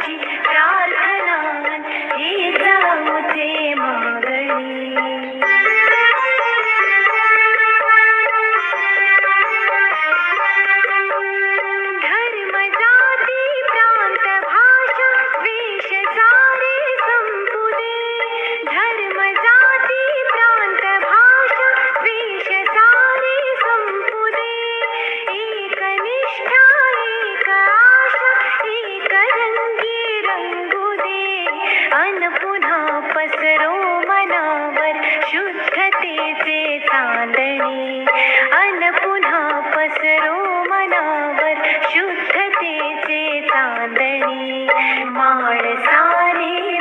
माझी प्रार्थना ही जाऊचे मागणी. धर्म जाती प्रांत भाषा वेश सारे संपू दे. धर्म जाती प्रांत भाषा वेश सारे संपू दे. एक निष्ठा एक आशा एक रंगी रंगू दे. अन पुन्हा पसरो मनावर शुद्धतेचे चांदणे. अन पुन्हा पसरो मनावर शुद्धतेचे चांदणे. माणसाने